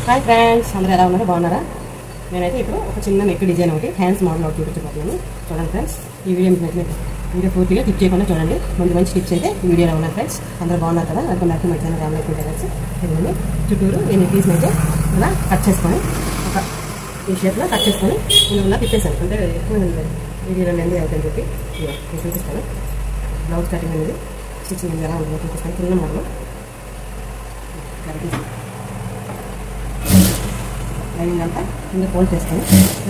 Hi friends, అందరూ ఎలా ఉన్నారు? బాగున్నారా? నేనైతే ఇప్పుడు ఒక చిన్న నెక్ డిజైన్ ఒకటి హ్యాండ్స్ మోడల్ ఒకటి చూపించబోతున్నాను. చూడండి ఫ్రెండ్స్, ఈ వీడియో పూర్తిగా క్లిక్ చేయకుండా చూడండి. మంచి టిప్స్ అయితే ఈ వీడియోలో ఉన్నాయి ఫ్రెండ్స్. అందరూ బాగున్నారు కదా? Welcome back to my channel Ram life friends. ఇదిగోండి, చుట్టూరు ఈ నెక్లెస్ని అయితే ఇలా కట్ చేసుకొని ఒక ఈ షేప్లో కట్ చేసుకొని నేను ఇలా తిప్పేసాను. అంటే ఎక్కువ వీడియోలో లెంది అవుతుందని చెప్పి నేను చూపిస్తాను. బ్లౌజ్ కటింగ్ అనేది స్టిచ్చింగ్ అనేది ఎలా ఉంటుందో చూపిస్తాను. చిన్న మోడల్ లైనింగ్ అంతా కింద ఫోల్డ్ చేసుకొని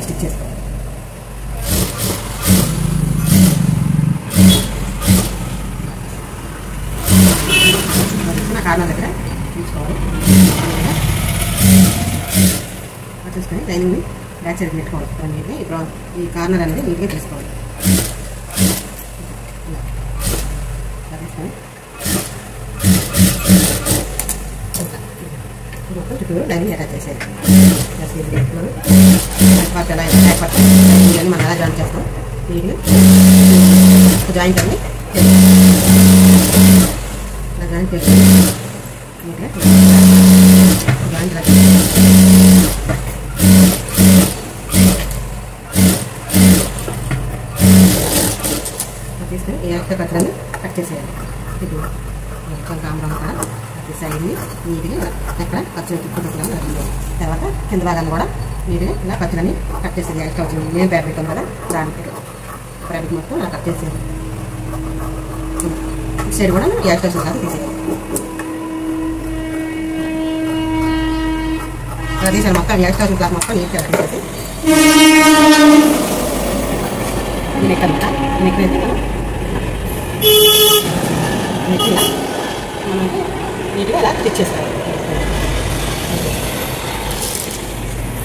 స్టిచ్ చేసుకోవాలి. నా కార్నర్ దగ్గర తీసుకోవాలి. చూసుకొని లైనింగ్ని బ్యాక్ సైడ్ పెట్టుకోవాలి. నీట్గా ఇప్పుడు ఈ కార్నర్ అనేది నీట్గా తీసుకోవాలి. మొత్తం చుట్టూరు లైనింగ్ అటాచ్ చేసేది. బ్యాక్ పార్ట్ ఎలా బ్యాక్ పార్ట్ లైనింగ్ మనం ఎలా జాయిన్ చేస్తాం నీట్గా జాయింట్ అన్ని ఇలా జాయిన్ చేసి నీట్గా జాయింట్ తీసుకొని ఈ యొక్క కట్టలని కట్ చేసేయాలి. ఇది మొత్తం కామరా కూడా సైడ్ని నీట్గా ఎక్కడ ఖర్చులు తిప్పుకుంటున్నాం. తర్వాత కింద భాగాన్ని కూడా నీట్గా ఇలా ఖర్చులని కట్ చేసేది. ఎక్స్ట్రా వచ్చింది నేను ఫ్యాబ్రిక్ ఉంది కదా, దానికి ఫ్యాబ్రిక్ మొత్తం ఇలా కట్ చేసేది. ఇటు సైడ్ కూడా ఈ ఎక్స్ట్రా వచ్చింది కదా తీసేది. అలా తీసాను మొత్తం ఎక్స్ట్రా వచ్చిన క్లాత్ మొత్తం నీట్గా తీసేసి ఈ నెక్ అంతా నెక్ అయితే మనం నీట్గా ఇలా స్టిచ్ చేసుకోవాలి.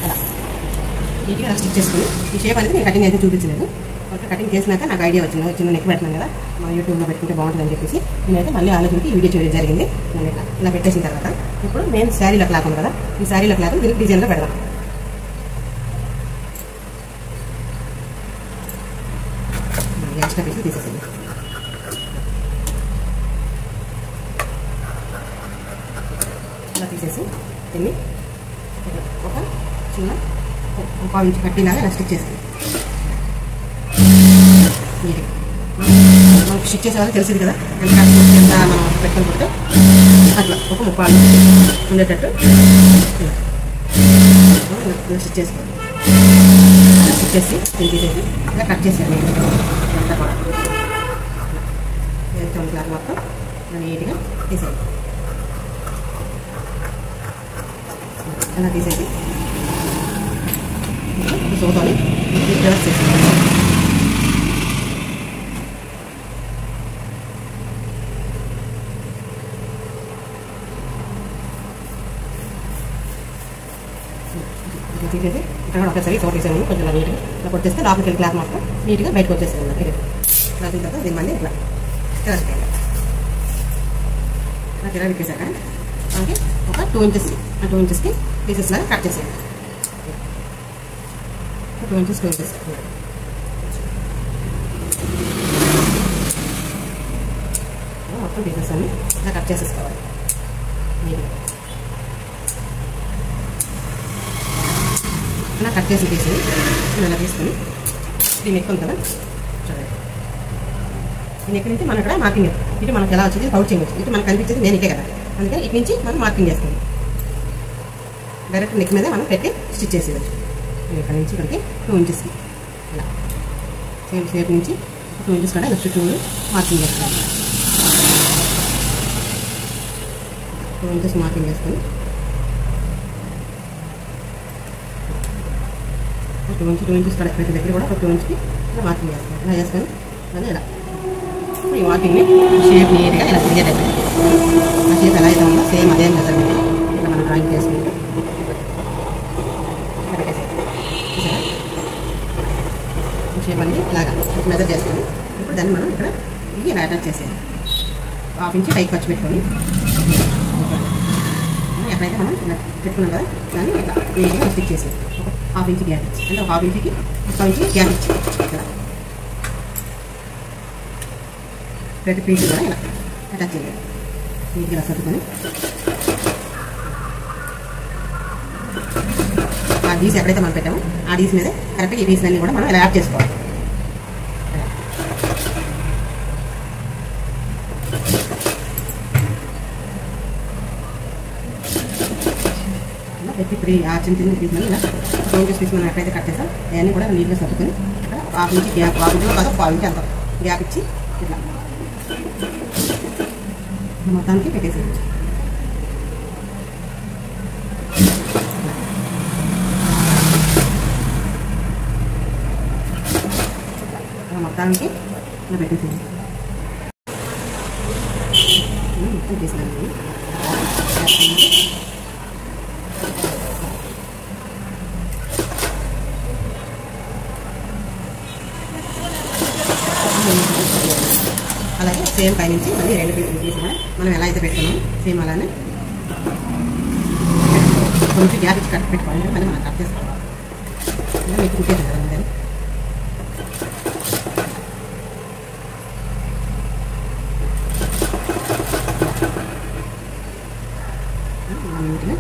అలా నీట్గా అలా స్టిచ్ చేసుకుని ఈ షేప్ అనేది నేను కటింగ్ అయితే చూపించలేదు. ఒక కటింగ్ చేసినాక నాకు ఐడియా వచ్చింది. చిన్న నెక్ పెట్టినాను కదా, మా యూట్యూబ్లో పెట్టుకుంటే బాగుంటుందని చెప్పేసి నేనైతే మళ్ళీ ఆలోచించి ఈ వీడియో చేయడం జరిగింది. నేను ఇలా పెట్టేసిన తర్వాత ఇప్పుడు నేను శారీలో క్లాత్ ఉంది కదా, ఈ శారీలో క్లాత్ దీనికి డిజైన్లో పెడదాం. ఎక్స్ట్రా పీస్ తీసేసింది. ఇలా తీసేసి దీన్ని ఒక చిన్న 1/4 ఇంచ్ కట్టిలాగా ఇలా స్టిచ్ చేస్తుంది. నీట్గా మనకు స్టిచ్ చేసే వాళ్ళు తెలిసింది కదా, ఎంత మనం పెట్టుకుంటే అట్లా ఒక 1/4 ఇంచ్ ఉండేటట్టు స్టిచ్ చేసుకోవాలి. స్టిచ్ చేసి దీన్ని తీసేసి ఇలా కట్ చేసేయాలి. అంతా కూడా క్లాత్ మొత్తం నీట్గా తీసేయాలి. అలా తీసేసి సోతోని రివర్స్ చేసేయాలి. తీసేసి ఇక్కడ కూడా ఒకసారి సోట్ తీసేయాలి. కొంచెం నీట్గా ఇలా కొట్టేస్తే లోపలికి వెళ్ళి క్లాత్ మొత్తం నీట్గా బయటకు వచ్చేసేయాలి. ఇది క్లాత్ తర్వాత దీని మళ్ళీ ఇట్లా చేయాలి. నాకు ఇలా పెట్టేశాక మనకి ఒక 2 ఇంచెస్కి పీసెస్ లాగా కట్ చేసేయాలి. 2 ఇంచెస్ మొత్తం పీసెస్ అన్ని ఇలా కట్ చేసేసుకోవాలి. ఇలా కట్ చేసి తీసి ఇలా తీసుకొని దీన్ని ఎక్కువ కదా చూడండి. దీని ఎక్కడి నుంచి మనం ఇక్కడ మార్కింగ్ ఇటు మనకు ఎలా వచ్చింది పౌచింగ్ వచ్చింది. ఇటు మనకు కనిపించేది నేను ఇటే కదా, అందుకని ఇటు నుంచి మనం మార్కింగ్ చేస్తాం. డైరెక్ట్ నెక్ మీద మనం పెట్టి స్టిచ్ చేసేయచ్చు. ఇక్కడ నుంచి ఇక్కడికి 2 ఇంచెస్కి ఇలా సేమ్ షేప్ నుంచి 2 ఇంచెస్ కూడా నెక్స్ట్ 2 మార్కింగ్ చేస్తాం. 2 ఇంచెస్ మార్కింగ్ చేసుకొని 2 ఇంచెస్ కూడా ప్రతి దగ్గర కూడా 2 ఇంచ్కి ఇలా మార్కింగ్ చేస్తాం. ఇలా చేసుకొని అదే ఇలా ఈ మార్కింగ్ని షేప్ నీట్గా ఇలా తిరిగేటట్టు ఆ షేప్ ఎలా అయితే ఉందో సేమ్ అదే మెథడ్ ఇలా మనం డ్రాయింగ్ చేసుకుంటే షేప్ అనేది ఇలాగా మెజర్ చేసుకొని ఇప్పుడు దాన్ని మనం ఇక్కడ ఇది ఇలా అటాచ్ చేసేయాలి. 1/2 ఇంచ్ పైకి ఖర్చు పెట్టుకొని ఎక్కడైతే మనం ఇలా పెట్టుకున్నాం కదా దాన్ని ఇట్లా నీట్గా స్టిచ్ చేసేది. ఒక 1/2 ఇంచ్ గ్యాప్ ఇచ్చి అంటే 1/2 ఇంచ్కి 1 ఇంచ్ గ్యాప్ ఇచ్చి ఇక్కడ ప్రతి పీస్ కూడా ఇలా అటాచ్ చేయాలి. నీట్గా సర్దుకొని డీస్ ఎక్కడైతే మనం పెట్టామో ఆ డీస్ మీద కరెక్ట్గా ఈ పీసులన్నీ కూడా మనం ఇలా యాడ్ చేసుకోవాలి. ఇప్పుడు ఆ చిన్న చిన్న పీసులు ఇలా బ్రౌన్ పీస్ మనం ఎక్కడైతే కట్ చేస్తాం అవన్నీ కూడా నీట్గా సర్దుకొని హాఫ్ ఇంచి గ్యాప్, హాఫ్ ఇంచులో కాదు పావు ఇంచి అంత గ్యాప్ ఇచ్చి ఇట్లా మొత్తానికి పెట్టేసేయచ్చు. మొత్తానికి ఇలా పెట్టేసేయండి. మొత్తం తీసుకోండి. అలాగే సేమ్ పైనుంచి మళ్ళీ 2 పీసులు కూడా మనం ఎలా అయితే పెట్టుకున్నాం సేమ్ అలానే కొంచెం గ్యాప్ ఇచ్చి కట్ పెట్టుకోవాలి. మళ్ళీ మనం కట్ చేసుకోవాలి. ఇలా మీకు కుట్టేది కదా అందరూ. నీట్గా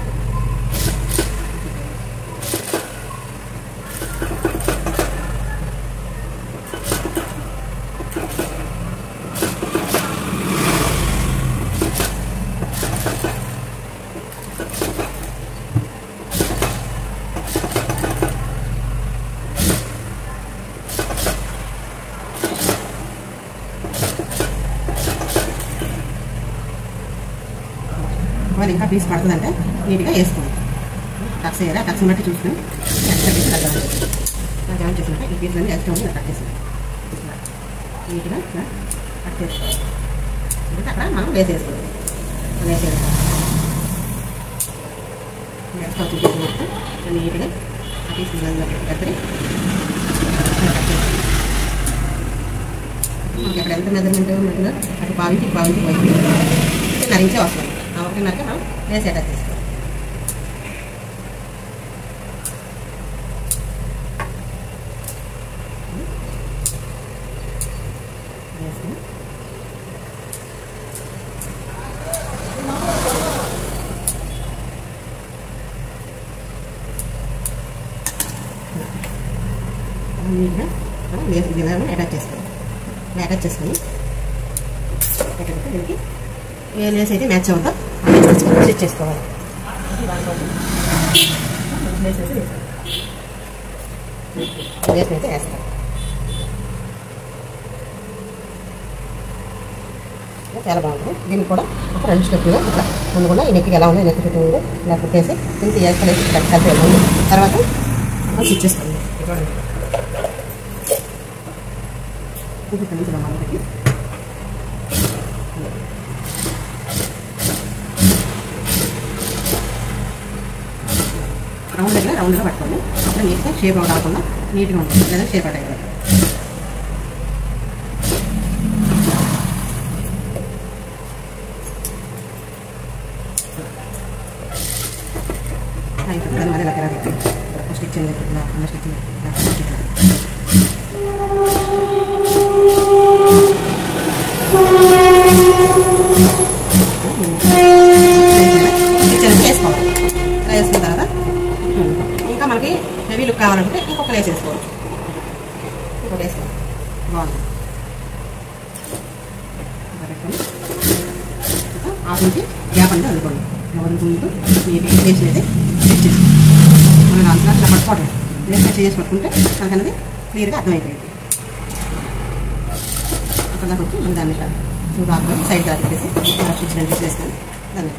వాళ్ళు ఇంకా పీస్ పడుతుందంటే నీట్గా వేసుకోండి. టక్స్ వేయాలి. టక్స్ని బట్టి చూసుకుని ఎక్స్ట్రా పీస్ తగ్గాలి. జాయిన్ చేసినాక ఈ పీసులన్నీ ఎక్స్ట్రా ఉంది కట్ చేసాను. నీట్గా కట్ చేసుకోవాలి. అంటే అక్కడ మనం వేసేసుకోవాలి. వేసేసుకోవాలి ఎక్స్ట్రా వచ్చి మొత్తం నీట్గా ఆ పీస్ కట్టి మనకి ఎక్కడ ఎంత మెజర్మెంట్ ఉన్నట్టుగా అటు పావించి పోయి నరించే వస్తుంది. ఆ ఒకటిన్నరకే మనం వేసి అటాచ్ చేసుకోవాలి. నీట్గా మనం ఇది అటాచ్ చేసుకోవాలి. అటాచ్ చేసుకొని దీనికి ఏ లేస్ అయితే మ్యాచ్ అవుతుందో స్టిచ్ చేసుకోవాలి. లేస్ అయితే వేస్తాం. చాలా బాగుంటుంది. దీనికి కూడా ఒక 2 స్టెప్లుగా ఇట్లా ముందు కూడా ఈ నెక్కి ఎలా ఉందో నెక్కి చుట్టూ ఉందో ఇలా కుట్టేసి దీనికి కలిపి వెళ్ళండి. తర్వాత స్టిచ్ చేసుకోండి. చూపించడం మనకి రౌండ్గా పట్టుకోండి. అప్పుడు నీట్గా షేప్ అవుట్ అవ్వకుండా నీట్గా ఉంటుంది. లేదా షేప్ అవుట్ అయిపోతుంది. అయిపోతుంది. మరి ఇలా పెట్టి స్టిచ్చింగ్ స్టిచ్చింగ్ వేసుకోవాలి. ఇలా వేసుకున్న తర్వాత ఇంకా మనకి హెవీ లుక్ కావాలనుకుంటే ఇంకొక లేస్ వేసుకోవచ్చు. ఇంకొక వేసుకోవాలి. బాగుంది. హాఫ్ ఇంచి గ్యాప్ అంటే అనుకోండి. వదులుకుంటూ నీట్గా లేస్ అయితే స్టిచ్ చేసుకోండి. మనం అంతా అట్లా పట్టుకోవడం లేస్ చేసి పట్టుకుంటే మనకు అనేది క్లియర్గా అర్థమైపోయింది. అక్కడ దాకా వచ్చి మనం దాన్ని చూడాలి. సైడ్ దాకా పెట్టేసి స్టిచ్ రెండు వేసుకొని దాన్ని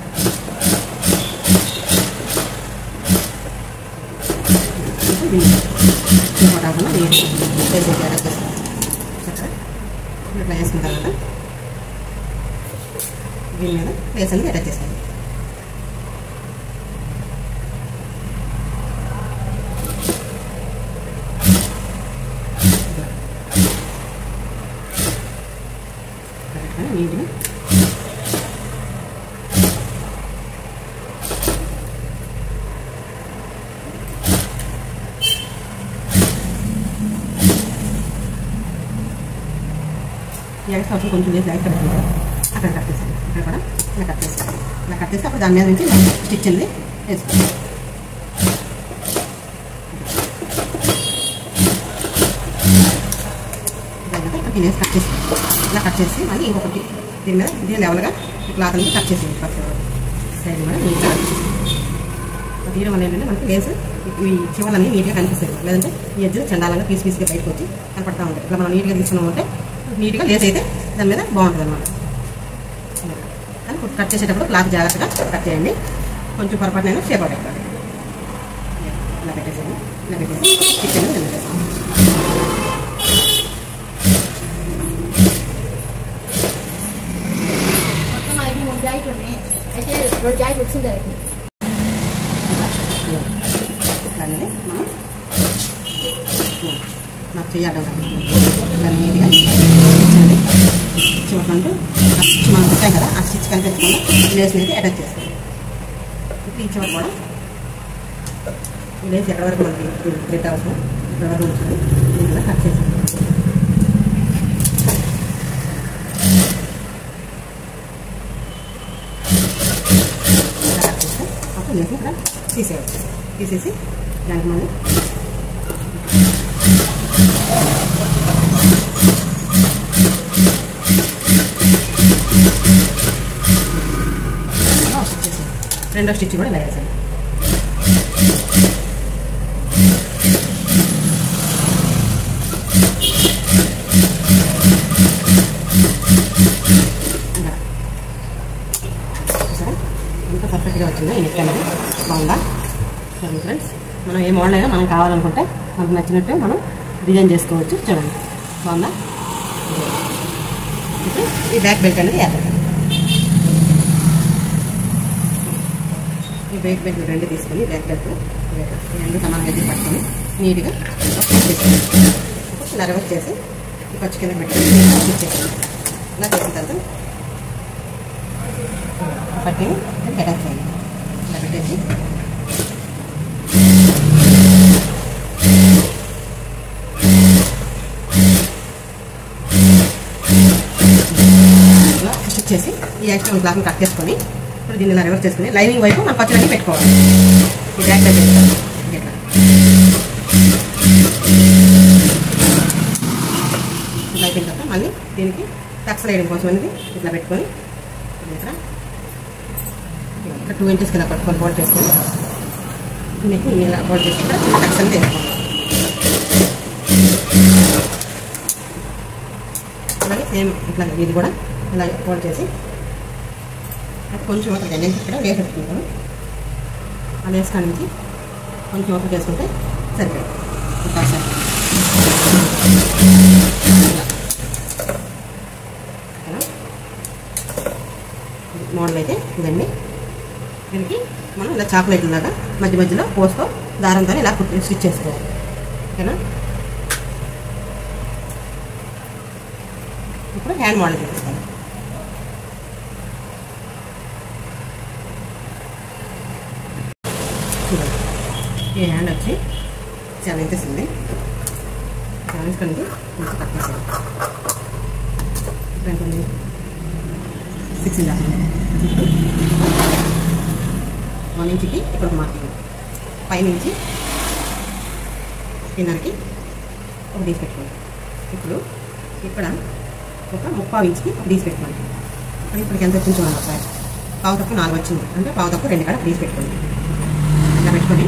కాకుండా ఇట్లా వేసుకున్న తర్వాత దీని మీద లేస్ అనేది అటాచ్ చేసుకోండి. నీట్గా ఎక్స్ట్రా వచ్చి కొంచెం లేసి లైట్ పెట్టుకుంటారు. అక్కడ కట్ చేస్తాను. ఇక్కడ కూడా ఇలా కట్ చేస్తాను. ఇలా కట్ చేస్తే అప్పుడు దాని మీద నుంచి స్టిచ్ అనేది వేసుకోండి. తినేసి కట్ చేసి ఇలా కట్ చేసి మళ్ళీ ఇంకొకటి దీని లెవెల్గా క్లాత్ అనేది కట్ చేసేది ఫస్ట్ సైడ్ కూడా నీట్గా తీయడం వల్ల ఏంటంటే మనకి లేస్ ఈ చివరన్నీ నీట్గా కనిపిస్తుంది. లేదంటే ఈ ఎడ్జ్ చండాలంగా పీస్గా బయటకు వచ్చి కనపడతా ఉంటాయి. ఇట్లా మనం నీట్గా తీసుకున్నామంటే నీట్గా లేస్ అయితే దాని మీద బాగుంటుంది అన్నమాట. కానీ కట్ చేసేటప్పుడు క్లాత్ జాగ్రత్తగా కట్ చేయండి. కొంచెం పొరపాటునైనా షేప్ అవుట్ అయిపోతుంది. ఇలా పెట్టేసాను. ఇలా పెట్టేసి కిచెన్ అయితే 2 జాయిట్ వచ్చింది అనేది మనం నాకు చేయడం ఇలా నీట్గా చివరికంటూ మనం పెట్టాం కదా ఆ స్టిచ్ కనిపించకుండా లేస్ని అయితే అటాచ్ చేస్తాం. ఇప్పుడు ఈ చివరి కూడా ఈ లేస్ ఎక్కడి వరకు మనకి థ్రెడ్ అవసరం ఇక్కడ వరకు ఉంటుంది. దీంట్లో కట్ చేస్తాం. కట్ చేస్తే అప్పుడు లేస్ని ఇక్కడ తీసేసి దానికి మళ్ళీ రెండో స్టిచ్ కూడా ఇలా వేసాను. ఎంత పర్ఫెక్ట్గా వచ్చిందో ఈ నెక్ అనేది బాగుందా ఫ్రెండ్స్. మనం ఏ మోడల్ అయినా మనం కావాలనుకుంటే మనకు నచ్చినట్టు మనం డిజైన్ చేసుకోవచ్చు. చూడండి బాగుందా. ఇప్పుడు ఈ బ్యాక్ బెల్ట్ అనేది వేద్దాం. ఈ బ్యాక్ బెల్ట్ రెండు తీసుకొని బ్యాక్ బెల్ట్ రెండు సమానంగా ఎదురు పట్టుకొని నీట్గా ఇలా రివర్స్ చేసి ఖర్చు కింద పెట్టుకొని ఇచ్చేసి ఇలా చేసిన తర్వాత పట్టిని అటాచ్ చేయండి. ఇలా పెట్టేసి ఇలా స్టిచ్ చేసి ఈ ఎక్స్ట్రా క్లాత్ని కట్ చేసుకొని ఇప్పుడు దీన్ని ఇలా రివర్స్ చేసుకుని లైనింగ్ వైపు మనం ఖర్చులన్నీ పెట్టుకోవాలి. ఈ బ్యాక్ సైడ్ పెట్టుకోవాలి. ఇట్లా ఇలా అయిపోయిన తర్వాత మళ్ళీ దీనికి టక్స్ వేయడం కోసం అనేది ఇట్లా పెట్టుకొని ఇక్కడ 2 ఇంచెస్కి ఇలా పట్టుకొని ఫోల్డ్ చేసుకొని దీనికి ఇలా ఫోల్డ్ చేసుకుంటే టక్స్ అనేది వేసుకోవాలి. అలాగే సేమ్ ఇట్లా ఇది కూడా ఇలా ఫోల్డ్ చేసి కొంచెం ఒకటి నేను ఇక్కడ లేస్ పెట్టుకుంటాను. ఆ లేస్ కాడ నుంచి కొంచెం ఒకటి చేసుకుంటే సరిపోయింది. మోడల్ అయితే ఇదండి. దీనికి మనం ఇలా చాక్లెట్ లాగా మధ్య మధ్యలో పోస్తో దారంతో ఇలా స్టిచ్ చేసుకోవాలి. ఓకేనా. ఇప్పుడు హ్యాండ్ మోడల్ చూపిస్తాను. చూడండి ఈ హ్యాండ్ వచ్చి 7 ఇంచెస్ ఉంది. 7 ఇంచెస్ నుంచి కొంచెం కట్ చేసాను. ఇప్పుడు 6 ఇంచెస్ 1 ఇంచుకి ఇప్పుడు మార్కింగ్ పైనుంచి కిందకి ఒక డీస్ పెట్టుకోండి. ఇప్పుడు ఇక్కడ ఒక 3/4 ఇంచుకి ఒక డీస్ పెట్టుకోండి. ఇప్పటికి ఎంత వచ్చింది చూడండి. ఒకసారి పావు తక్కువ 4 వచ్చింది అంటే పావు తక్కువ 2 కాడ డీస్ పెట్టుకోండి. ఇలా పెట్టుకొని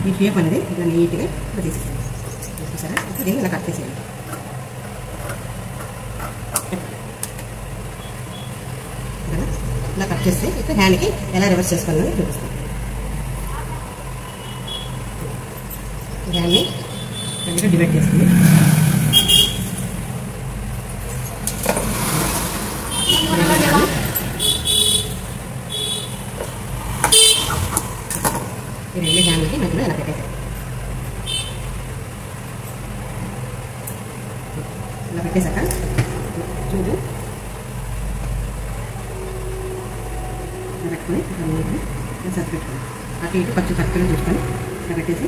ఈ షేప్ అనేది ఇలా నీట్గా ఇలా తీసుకోండి. సరే ఇప్పుడు దీన్ని ఇలా కట్ చేసేయండి. ఇలా కట్ చేస్తే ఇప్పుడు హ్యాండ్కి ఎలా రివర్స్ చేసుకోవాలని చూపిస్తాను. హ్యాండ్ని రెండుగా డివైడ్ చేసుకుంది. ఈ 2 హ్యాండ్లకి మధ్యలో ఇలా పెట్టేసాను. ఇలా పెట్టేశాక చూడు ఇలా పెట్టుకొని ఇలా సర్ది పెట్టుకోండి. అటు ఇటు కొంచెం సర్కిల్ చూసుకొని ఇలా పెట్టేసి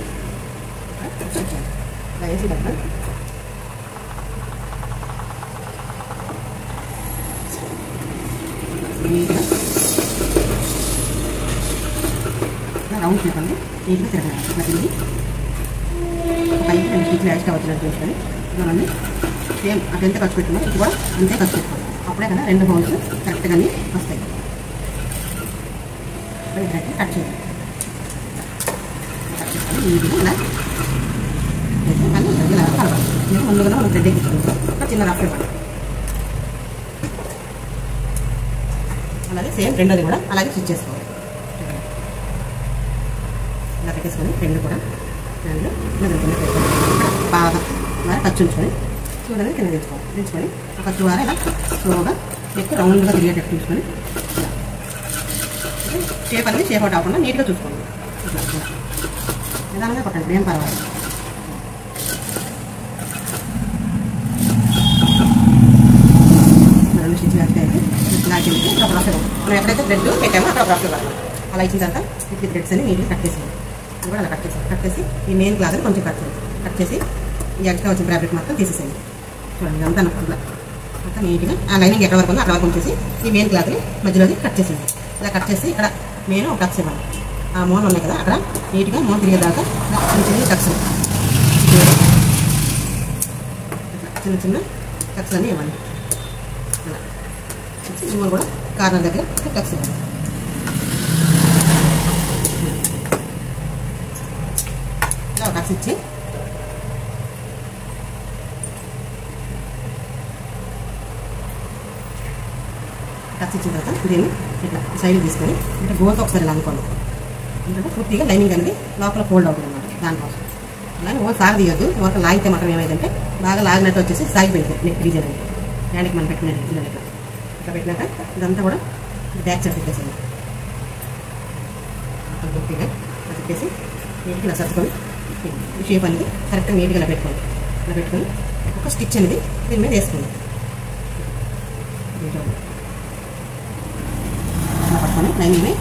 ఇలా వేసి పక్కన నీట్గా రౌండ్ చూడండి. నీట్గా తిరగాలి. ఇలా తిరిగి ఒక 5 స్టిచ్లు ఎక్స్ట్రా వచ్చినట్టు చూసుకొని మనల్ని సేమ్ అటు ఎంత ఖర్చు పెట్టుకున్నా ఇది కూడా అంతే ఖర్చు పెట్టుకోవాలి. అప్పుడే కదా 2 హోల్స్ కరెక్ట్గా అన్నీ వస్తాయి. కట్ చేయాలి. కట్ చేసుకొని నీట్గా ఇలా కానీ ఇలా కలపాలి. ముందుగా మనం బ్రెడ్ ఎక్కించుకుంటాం. ఒక చిన్న రఫ్ ఇవ్వాలి. అలాగే సేమ్ రెండోది కూడా అలాగే స్టిచ్ చేసుకోవాలి. ఇలా పెట్టేసుకొని రెండు కూడా రెండు బాగా ఇలా ఖర్చు ఉంచుకొని చూడని కింద దించుకొని ఒక ద్వారా ఇలా స్లోగా ఎక్కువ రౌండ్గా తిరిగేటట్టు ఉంచుకొని షేప్ అనేది షేప్ అవుట్ అవ్వకుండా నీట్గా చూసుకోండి. ఇట్లా నిదానంగా కొట్టండి, ఏం పర్వాలేదు. రెండు స్టిచ్ వేస్తే అయితే లాగింది ఒక రఫ్ ఇవ్వాలి. మనం ఎక్కడైతే బ్రెడ్ పెట్టామో అక్కడ ఒక రఫ్ ఇవ్వాలి. అలా ఇచ్చిన తర్వాత ఇప్పుడు థ్రెడ్స్ అని నీట్గా కట్ చేసేయాలి. ఇది కూడా అలా కట్ చేసి ఈ మెయిన్ క్లాత్ కొంచెం కట్ చేసి ఈ ఎక్స్ట్రా వచ్చిన ఫ్యాబ్రిక్ మొత్తం తీసేసేయండి. చూడండి ఇదంతా ఇలా మొత్తం నీట్గా ఆ లైనింగ్ ఎక్కడ వరకు ఉందో అక్కడ వరకు ఉంచేసి ఈ మెయిన్ క్లాత్ని మధ్యలోది కట్ చేసేయండి. ఇలా కట్ చేసి ఇక్కడ మెయిన్ ఒక టక్స్ ఇవ్వాలి. ఆ మూల ఉన్నాయి కదా అక్కడ నీట్గా మూల తిరిగేదాకా చిన్న చిన్న టక్స్ చిన్న చిన్న టక్స్ అన్నీ ఇవ్వండి. ఇలా ఈ మూల కూడా కార్నర్ దగ్గర టక్స్ ఇవ్వండి. ఇలా టక్స్ ఇచ్చి టక్స్ ఇచ్చిన తర్వాత దీన్ని ఇట్లా సైడ్ తీసుకొని అంటే గోత ఒకసారి ఇలా అనుకోండి. ఎందుకంటే పూర్తిగా లైనింగ్ అనేది లోపల ఫోల్డ్ అవుతుంది అన్నమాట. దానికోసం అలాగే ఓ సాగు తీయద్దు. ఒక లాగితే మాత్రం ఏమైందంటే బాగా లాగినట్టు వచ్చేసి సాగిపోయింది నెక్ డిజైన్ అనేది. హ్యాండ్కి మనం పెట్టిన ఇట్లా ఇట్లా పెట్టినాక ఇదంతా కూడా బ్యాక్ సైడ్ పెట్టేసింది. పూర్తిగా తిప్పేసి నీట్గా ఇలా సర్దుకొని ఈ షేప్ అనేది కరెక్ట్గా నీట్గా ఇలా పెట్టుకోండి. ఇలా పెట్టుకొని ఒక స్టిచ్ అనేది దీని మీద వేసుకోండి. పట్టుకొని లైనింగ్ని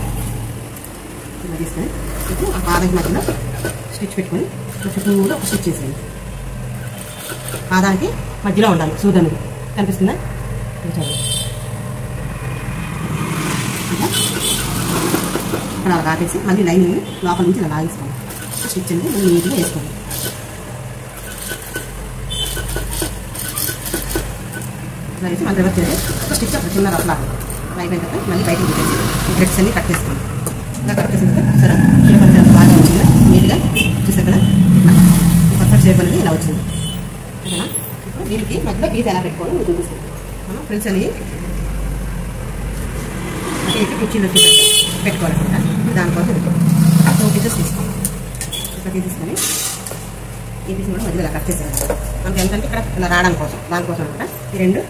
ఇలా తీసుకొని ఇప్పుడు ఆ పాదానికి మధ్యలో స్టిచ్ పెట్టుకొని చుట్టూలో ఒక స్టిచ్ చేసేయండి. పాదానికి మధ్యలో ఉండాలి సూదన్ కనిపిస్తుందా? ఇక్కడ అలా కాటేసి మళ్ళీ లైనింగ్ని లోపల నుంచి ఇలా లాగేసుకోండి. స్టిచ్ అనేది మళ్ళీ నీట్గా వేసుకోండి. ఇలా వేసి మళ్ళీ రివర్స్ చేసి ఒక స్టిచ్ అక్కడ చిన్న రఫ్ లాగా అయిపోయిన తర్వాత మళ్ళీ బయటకు పెట్టేసి థ్రెడ్స్ అన్ని కట్ చేసుకోండి. ఇలా కట్ చేసిన తర్వాత సరే షేప్ అనేది బాగా వచ్చిందా నీట్గా చూసారు కదా. పర్ఫెక్ట్ షేప్ అనేది ఇలా వచ్చింది. ఓకేనా? ఇప్పుడు దీనికి మధ్యలో పీస్ ఎలా పెట్టుకోవాలో మీరు చూపిస్తాను. మనం ఫ్రిల్స్ అనేవి అటు కుర్చీలో పెట్టుకోవాలన్నమాట. దానికోసం 2 పీసెస్ తీసుకోండి. ఇట్లా తీసుకొని ఈ పీస్ కూడా మధ్యలో ఇలా కట్ చేసేయాలి. మనకి ఎంతంటే ఇక్కడ ఇలా రావడం కోసం దానికోసం అనమాట. ఈ రెండు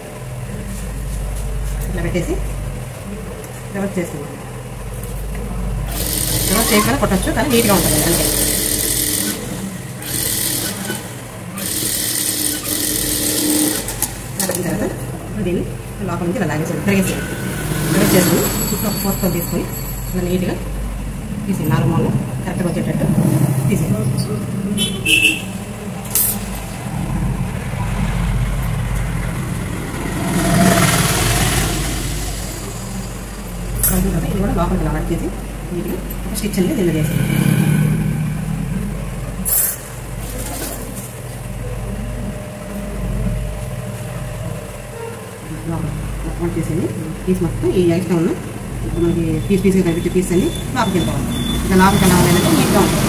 ఇలా పెట్టేసి రివర్స్ చేస్తున్నాం. రివర్స్ చేయకుండా కొట్టచ్చు కానీ నీట్గా ఉంటుంది అంతే. పెట్టిన తర్వాత దీన్ని లోపల నుంచి ఇలా లాగేసేది తిరిగేసేది. రివర్స్ చేసుకుని చుట్టూ ఒక 4 తీసుకొని ఇలా నీట్గా తీసేది. 4 మూలలు కరెక్ట్గా వచ్చేటట్టు తీసేది. ఇది కూడా లోపలికి ఇలా కట్ చేసి నీట్గా ఒక స్టిచ్ అనేది దీన్ని చేసి లోపల చేసేది. పీస్ మొత్తం ఈ ఎక్స్ట్రా ఉన్న మనకి పీస్గా కనిపించే పీస్ అన్ని లోపలికి వెళ్ళిపోవాలి. ఇలా లోపలికి వెళ్ళాలి అంటే నీట్గా ఉంటుంది.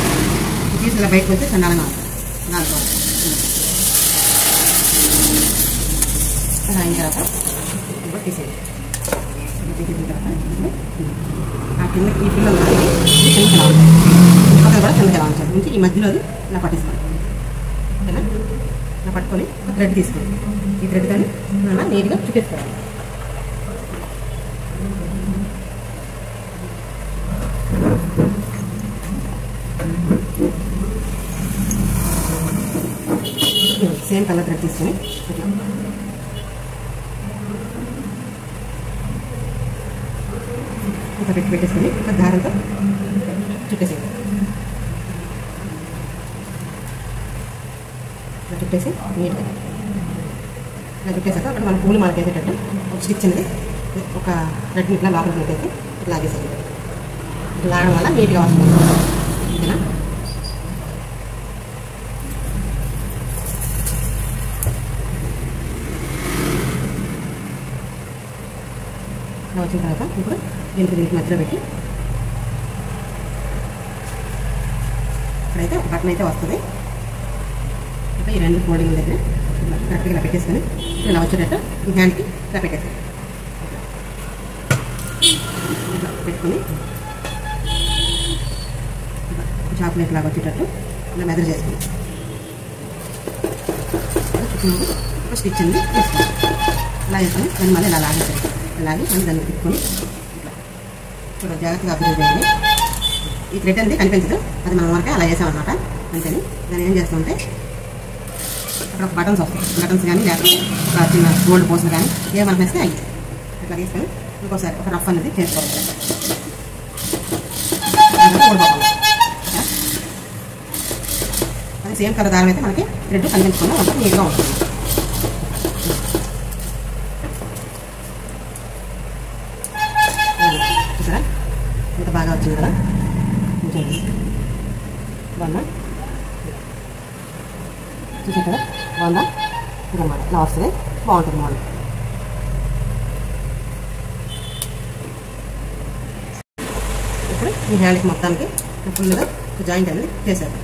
ఈ పీస్ ఇలా బయటకు వస్తే చండాలంగా ఉంటుంది. దానికోసం అలా అయిన తర్వాత ఇప్పుడు తీసేది. తీసేసిన తర్వాత ఆ కింద ఈ పిల్లలు కిందకి ఎలా ఉంటాయి పక్కన కూడా కిందకి ఎలా ఉంటాయి నుంచి ఈ మధ్యలో ఇలా పట్టేసుకోండి. ఓకేనా? ఇలా పట్టుకొని ఒక థ్రెడ్ తీసుకోండి. ఈ థ్రెడ్ కానీ అలా నీట్గా చుట్టేసుకోవాలి. సేమ్ కలర్ థ్రెడ్ తీసుకొని ఇట్లా ఒక పెట్టేసుకొని ఒక దారంతో చుట్టేసేయండి. ఇలా చుట్టేసి నీట్గా ఇలా చుట్టేసాక అక్కడ మన పూలు మనకి వేసేటట్టు ఒక స్టిచ్ అనేది ఒక థ్రెడ్ని ఇట్లా లోపలికి పెట్టేసి ఇట్లా లాగేసేయండి. ఇట్లా లాగడం వల్ల నీట్గా వస్తుంది. ఓకేనా? వచ్చిన తర్వాత ఇప్పుడు దీనికి మధ్యలో పెట్టి ఇప్పుడైతే ఒక బటన్ అయితే వస్తుంది. ఇంకా ఈ రెండు ఫోల్డింగ్ దగ్గర కరెక్ట్గా ఇలా పెట్టేసుకొని ఇలా వచ్చేటట్టు ఈ హ్యాండ్కి ఇలా పెట్టేస్తాను. ఇట్లా పెట్టుకొని చాక్లెట్ లాగా వచ్చేటట్టు ఇలా మెదర్ చేసుకుని చుట్టూ ఒక స్టిచ్ అనేది వేసుకోవాలి. ఇలా వేసుకొని దాన్ని మళ్ళీ ఇలా లాగేసాను. అలాగే మళ్ళీ దాన్ని పెట్టుకొని ఇట్లా జాగ్రత్తగా అబ్జర్వ్ చేయాలి. ఈ థ్రెడ్ అనేది కనిపించదు, అది మనం వరకే అలా వేసామన్నమాట. అంతేని దాన్ని ఏం చేస్తామంటే అక్కడ ఒక బటన్స్ వస్తాయి. బటన్స్ కానీ లేకపోతే ఒక చిన్న గోల్డ్ పోస్ట్ కానీ ఏమన్నా వేస్తే అయ్యి ఇట్లా తీసుకొని ఇంకోసారి ఒక రఫ్ అనేది చేసుకోవాలి. అది సేమ్ కలర్ దారం అయితే మనకి థ్రెడ్ కనిపించకుండా మనకి నీట్గా ఉంటుంది. చూసారా ఇంత బాగా వచ్చింది కదా, బాగుందా? చూసారు కదా, బాగుందా? ఇదన్నమాట ఇలా వస్తుంది, బాగుంటుంది మోడల్. ఇప్పుడు ఈ హ్యాండ్కి మొత్తానికి ఫుల్గా జాయింట్ అనేది చేసేది.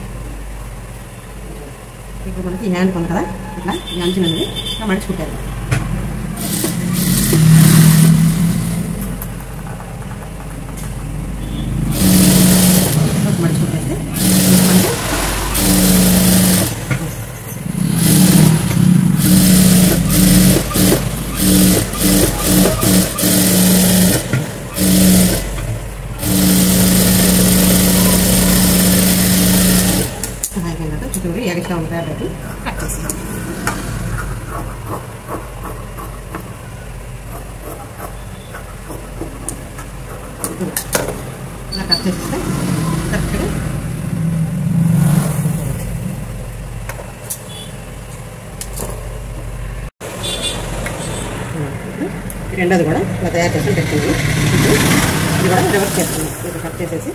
ఇప్పుడు మనకి ఈ హ్యాండ్ ఉంది కదా, ఇట్లా ఈ అంచులు అనేది ఇట్లా మడిచిపెట్టారు. మడిచిపెట్టేస్తే చుట్టూ ఎగస్ట్రా ఉంటాయి కాబట్టి కట్ చేస్తాం. ఇలా కట్ చేస్తే కరెక్ట్గా రెండోది కూడా ఇలా తయారు చేస్తాం. పెట్టుకుంది ఇది కూడా రివర్స్ చేస్తాం. ఇది కట్ చేసేసి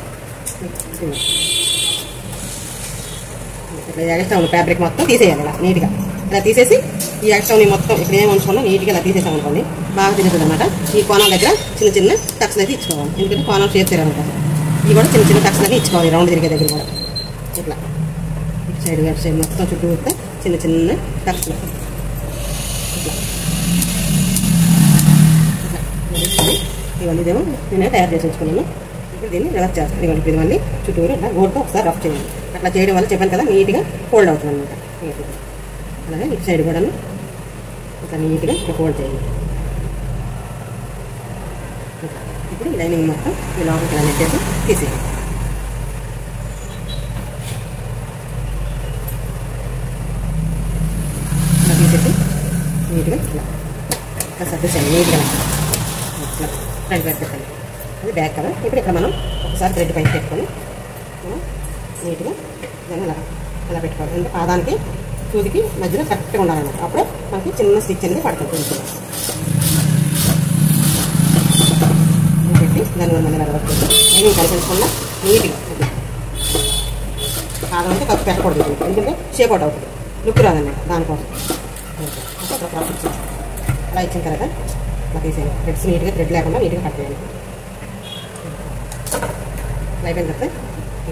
ఇట్లా ఎక్స్ట్రా ఉన్న ఫ్యాబ్రిక్ మొత్తం తీసేయాలి. ఇలా నీట్గా ఇలా తీసేసి ఈ ఎక్స్ట్రా మొత్తం ఇక్కడ ఏం ఉంచుకున్నా నీట్గా ఇలా తీసేసాం అనుకోండి, బాగా తిరుగుతుంది అనమాట. ఈ కోణం దగ్గర చిన్న చిన్న టక్స్ అయితే ఇచ్చుకోవాలి, ఎందుకంటే కోణం షేప్ తిరగదు. ఇవి కూడా చిన్న చిన్న టక్స్ అయితే ఇచ్చుకోవాలి. రౌండ్ తిరిగే దగ్గర కూడా ఇట్లా ఇటు సైడ్ అటు సైడ్ మొత్తం చుట్టూ వస్తే చిన్న చిన్న టక్స్ ఇట్లా ఇవన్నీ ఇదేమో నేనే తయారు చేసి ఉంచుకున్నాను. ఇప్పుడు దీన్ని రివర్స్ చేస్తాను. ఇవన్నీ ఇది మళ్ళీ చుట్టూరు ఇట్లా గోడ్తో ఒకసారి రఫ్ చేయండి. అట్లా చేయడం వల్ల చెప్పాను కదా, నీట్గా ఫోల్డ్ అవుతుంది అనమాట. అలాగే ఇటు సైడ్ కూడా ఇట్లా నీట్గా ఫోల్డ్ చేయండి. ఇప్పుడు లైనింగ్ మొత్తం ఈ లోపలికి ఇలా నెట్టేసి తీసేయండి. ఇలా తీసేసి నీట్గా ఇట్లా సర్దేసండి. నీట్గా ఇట్లా ఫ్రంట్ వైపు పెట్టండి. అది బ్యాక్ కదా. ఇప్పుడు ఇక్కడ మనం ఒకసారి థ్రెడ్ పైకి పెట్టుకొని మనం నీట్గా దాన్ని అలా పెట్టుకోవాలి. అంటే పాదానికి సూదికి మధ్యలో కరెక్ట్గా ఉండాలన్నమాట. అప్పుడే మనకి చిన్న స్టిచ్ అనేది పడుతుంది. పెట్టి దాని వల్ల మళ్ళీ నిలబడుతుంది. నేను కలిపించకుండా నీట్గా పాదం అంటే కప్పు పెట్టకూడదు, ఎందుకంటే షేప్ అవుట్ అవుతుంది, లుక్ రాదన్నమాట. దానికోసం అలా ఇచ్చిన తర్వాత అలా తీసేయాలి. థ్రెడ్స్ నీట్గా థ్రెడ్ లేకుండా నీట్గా కట్ చేయాలి. అయిపోయిన తర్వాత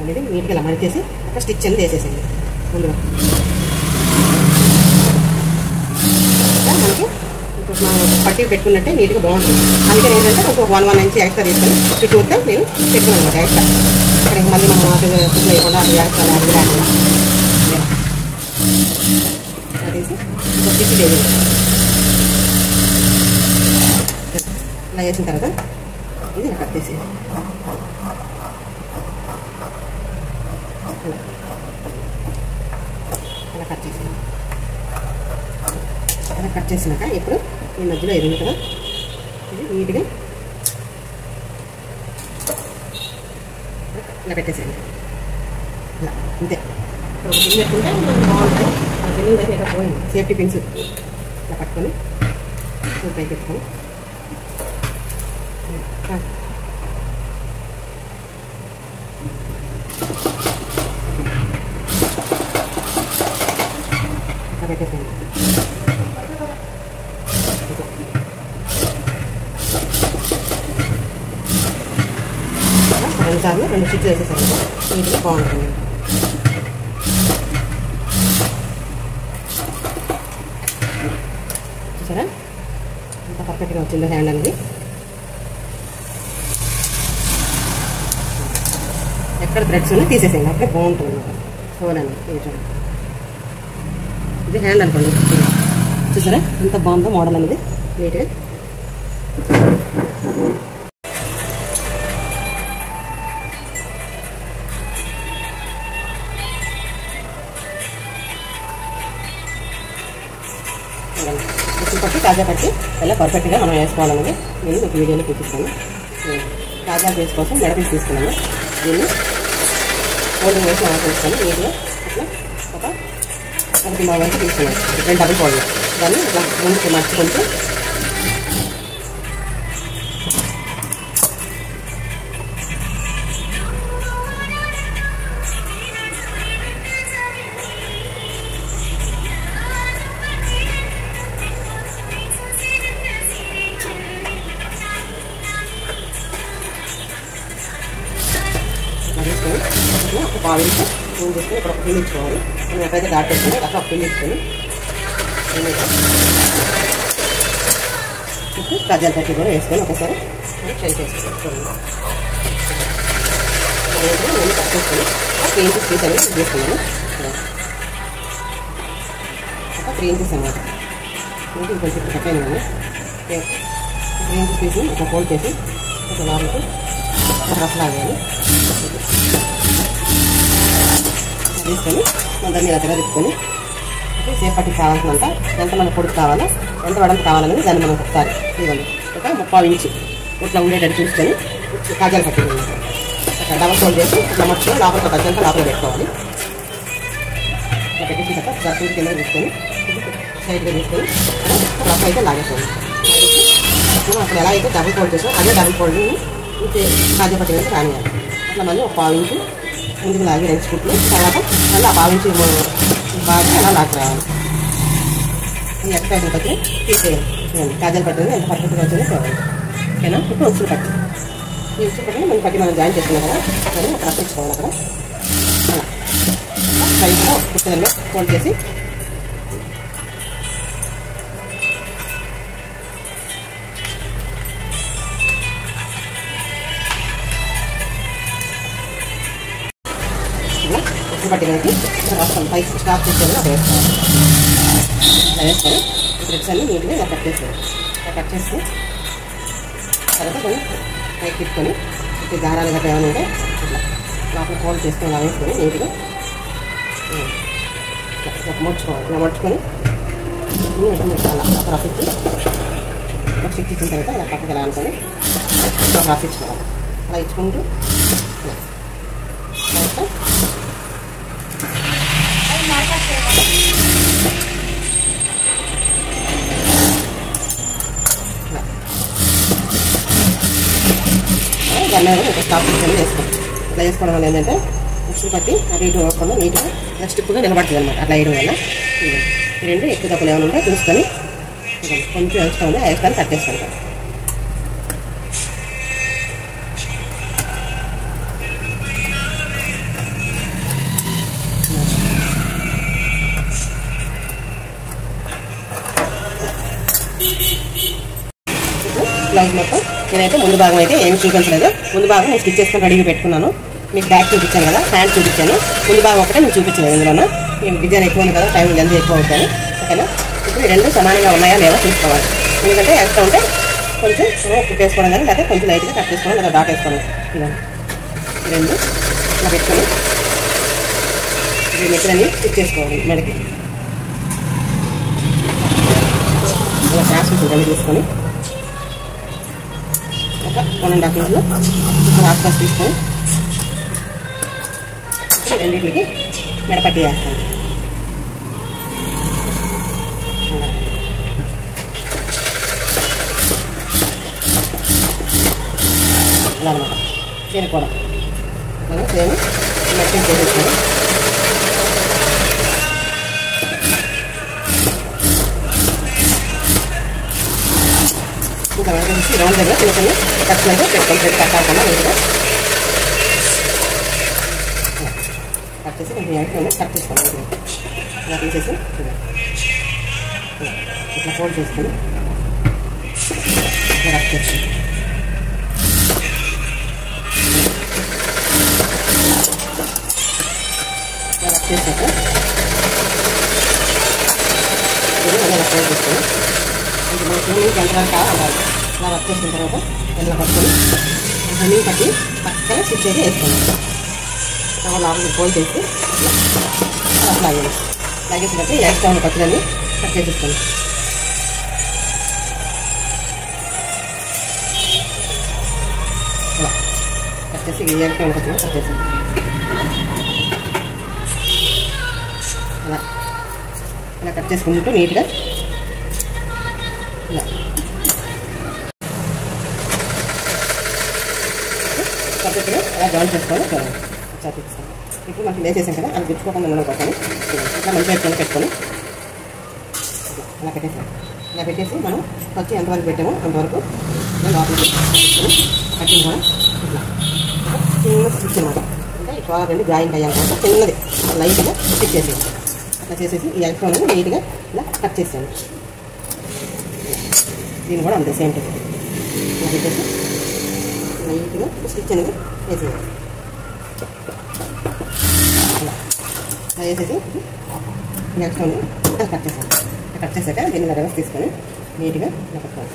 అనేది నీట్గా ఇలా మడిచేసి ఒక స్టిచ్ అనేది వేసేసేయండి ముందుగా. మనకి ఇప్పుడు మనం పట్టి పెట్టుకున్నట్టే నీట్గా బాగుంటుంది. అందుకని ఏంటంటే ఒక 1 ఇంచ్ ఎక్స్ట్రా తీసుకొని చుట్టూతో నేను పెట్టుకున్నాను అనమాట. ఎక్స్ట్రా ఇక్కడ మళ్ళీ మనం అటు వేయకుండా అది ఎక్స్ట్రా లేకుండా తీసి ఒక స్టిచ్ చేయాలి. ఇలా వేసిన తర్వాత ఇది ఇలా కట్ చేసేయాలి. అలా కట్ చేసాను. అలా కట్ చేసినాక ఇప్పుడు ఈ మధ్యలో ఎదుగు కదా, ఇది నీట్గా ఇలా పెట్టేసాను. ఇలా అంతే. ఇప్పుడు ఒక పిన్ పెట్టుకుంటే బాగుంటుంది. ఆ పిన్ అయితే ఇక్కడ పోయింది, సేఫ్టీ పిన్స్ ఇలా పట్టుకొని పైకి పెట్టుకొని పెట్టేసాను. సార్లు 2 స్టిచ్లు వేసేసాను. నీట్గా బాగుంటుంది. చూసారా ఎంత పర్ఫెక్ట్గా వచ్చిందో హ్యాండ్ అనేది. ఎక్కడ థ్రెడ్స్ ఉన్నా తీసేసేయండి, అప్పుడే బాగుంటుంది అన్నమాట. హోల్ అనేది ఇది హ్యాండ్ అనుకోండి. చూసారా ఎంత బాగుందో మోడల్ అనేది నీట్గా. పట్టి కాజా పట్టి ఎలా పర్ఫెక్ట్గా మనం వేసుకోవాలన్నది నేను ఒక వీడియోలో చూపిస్తాను. కాజా బేస్ కోసం మెడపీస్ తీసుకున్నాను. దీన్ని ఫోల్డింగ్ వేసి ఆన్ చేసుకొని నీట్గా ఇట్లా ఒక 1 వరకు తీసుకున్నాను. 2 డబుల్ ఫోల్డింగ్ దాన్ని ఇట్లా ముందుకు మర్చుకుంటూ ఒక పావించి నూనె తీసుకొని ఇక్కడ ఒక పిన్ ఇచ్చుకోవాలి. మనం ఎక్కడైతే డాట్ వేసుకుని అట్లా ఒక పిన్ ఇచ్చుకొని కాజాల పట్టి కూడా వేసుకొని ఒకసారి ట్రై చేసుకోవాలి. నేను కట్ చేసుకొని ఆ 3 ఇంచెస్ పీస్ అనేది తీసుకున్నాను. ఒక 3 ఇంచెస్ అన్నమాట. కొంచెం కట్ అయినా 3 ఇంచెస్ పీస్ని ఒక ఫోల్డ్ చేసి ఒక లాభకు రఫ్ లాగాలి. తీసుకొని దాన్ని ఇలా తిప్పుకొని సేపు పట్టి కావాల్సినంత ఎంత మనకు పొడుగు కావాలో ఎంత వడంపు కావాలనేది దాన్ని మనం ఒకసారి ఇవ్వండి. ఒక 3/4 ఇంచు ఇట్లా ఉండేటట్టు చూసుకొని కాజాలు పట్టింది అక్కడ డబల్ ఫోల్డ్ చేసి ఇట్లా మొత్తం లోపల పచ్చంతా లోపల పెట్టుకోవాలి. ఇట్లా పెట్టేసి ఒకసారి కింద తీసుకొని సైడ్గా తీసుకొని రఫ్ అయితే లాగేసుకోండి. మనం అప్పుడు ఎలా అయితే డబుల్ ఫోల్డ్ చేసాం అదే డబుల్ ఫోల్డ్ని కాజా పట్టి వేసి రానియాలి. అట్లా మళ్ళీ ఒక 1/4 ఇంచు ముందుకు లాగి 2 స్టిచ్లు తర్వాత మళ్ళీ ఆ 1/4 ఇంచు బాగా అలా లాగి రావాలి. ఎక్స్ట్రా పట్టి తీసేయాలి. కాజాలు పట్టింది ఎంత పర్ఫెక్ట్గా వచ్చిందో చూడాలి. ఓకేనా? ఇప్పుడు ఉచ్చులు పట్టి ఈ ఉచ్చులు పట్టి మనం పట్టి మనం జాయిన్ చేసుకున్నాం కదా దాన్ని ఒక రఫ్ ఇచ్చుకోవాలి. అక్కడ అలా సైడ్గా ఉచ్చులలో ఫోల్డ్ చేసి పట్టి మనకి రాస్తాం పైకి స్టాప్ తీసుకొని అక్కడ వేసుకోవాలి. అలా వేసుకొని థ్రెడ్స్ అన్ని నీట్గా ఇలా కట్ చేసుకోవాలి. ఇలా కట్ చేసి తర్వాత కొన్ని పైకి తిప్పుకొని ఇట్లా దారాలు గట్రా ఏమైనా ఉంటే ఇట్లా లోపల ఫోల్డ్ చేసుకొని అలా వేసుకొని నీట్గా ముడుచుకోవాలి. ఇలా ముడుచుకొని అలా ఒక రఫ్ ఇచ్చి ఒక స్టిచ్ ఇచ్చిన తర్వాత ఇలా పక్కకి ఎలా అనుకొని ఒక రఫ్ ఇచ్చుకోవాలి. అలా ఇచ్చుకుంటూ దాన్ని ఒక స్టాప్ తీసుకొని వేసుకోండి. ఇట్లా వేసుకోవడం వల్ల ఏంటంటే ఉక్సులు పట్టి అటు ఇటు పోకుండా నీట్గా స్టిప్గా నిలబడుతుంది అనమాట. అట్లా వేయడం వల్ల ఈ 2 ఎక్కువ తప్పులు ఏమైనా ఉంటే చూసుకొని కొంచెం ఎక్స్ట్రా ఉంది ఎక్స్ట్రా కట్ చేసుకోండి. బ్లౌజ్ మొత్తం నేనైతే ముందు భాగం అయితే ఏమి చూపించలేదు. ముందు భాగం నేను స్టిచ్ చేసుకొని రెడీగా పెట్టుకున్నాను. మీకు బ్యాక్ చూపించాను కదా, హ్యాండ్ చూపించాను. ముందు భాగం ఒకటే నేను చూపించలేదు. ఇందులో నేను డిజైన్ ఎక్కువ ఉంది కదా, టైం లెంత్ ఎక్కువ అవుతాను. ఓకేనా? ఇప్పుడు 2 సమానంగా ఉన్నాయా లేవో చూసుకోవాలి. ఎందుకంటే ఎక్స్ట్రా ఉంటే కొంచెం కుట్టేసుకోవడం కానీ లేకపోతే కొంచెం లైట్గా కట్ చేసుకోవడం లేదా డాట్ వేసుకోవడం. ఇలా 2 ఇలా పెట్టుకొని ఇది మెక్కలని స్టిచ్ చేసుకోవాలి. మెడకి ఇలా క్రాస్ చూడండి తీసుకొని ఒక 1.5 ఇంచులు క్రాస్ కాస్ట్ తీసుకొని రెండింటికి మెడపట్టి వేస్తాను. అలా అనమాట చేరుకోవడం. అలాగే సేమ్ మెట్టింగ్ చేసేస్తాను. ఇంకా రౌండ్ దగ్గర చిన్న చిన్న కట్స్ అయితే పెట్టుకొని కట్టాలన్నా నీట్గా కట్ చేసి కొంచెం ఎక్స్ట్రా కట్ చేసుకోవాలి. ఇలా తీసేసి ఇట్లా ఫోల్డ్ చేసుకొని ఇలా కట్ చేస్తాం. ఇలా కట్ చేసాక ఇది ఇలా ఫోల్డ్ చేసుకొని కొంచెం మనకి నీళ్ళు ఎంత వరకు కావాలి ఇలా కట్ చేసిన తర్వాత ఇలా పట్టుకొని నీళ్ళు పట్టి పక్కన స్టిచ్ అయితే వేసుకోండి. లోపలికి ఫోల్డ్ చేసి అట్లా లాగేసి బట్టి ఎక్స్ట్రా ఉన్న పట్టులని కట్ చేసేస్తాను. కట్ చేసి ఎక్స్ట్రా ఉన్న పట్టులని కట్ చేసాను. అలా ఇలా కట్ చేసుకుంటూ నీట్గా ఇలా పద్ధతిగా అలా జాయిన్ చేసుకోవాలి. చూపిస్తాను. ఇప్పుడు మనకి లేచేసాం కదా అది గుచ్చుకోకుండా నూనె పట్టాను. ఇట్లా మంచిగా పెట్టుకొని పెట్టుకొని అలా పెట్టేసాను. ఇలా పెట్టేసి మనం వచ్చి ఎంతవరకు పెట్టామో అంతవరకు లోపలికి కట్టిన కూడా ఇట్లా చిన్న స్టిచ్ అనమాట. అంటే ఈ షోల్డర్ రెండు జాయింట్ అయ్యాక చిన్నది లైట్గా స్టిచ్ చేసేసి అట్లా చేసేసి ఈ ఎక్స్ట్రా అనేది నీట్గా ఇలా కట్ చేసాను. దీన్ని కూడా అంతే సేమ్ టైం ఇలా పెట్టేసి లైట్గా స్టిచ్ అనేది వేసేయాలి. అలా వేసేసి నెక్స్ట్ కట్ చేసాను. కట్ చేసాక దీన్ని రివర్స్ తీసుకొని నీట్గా ఇలా పట్టుకోవాలి.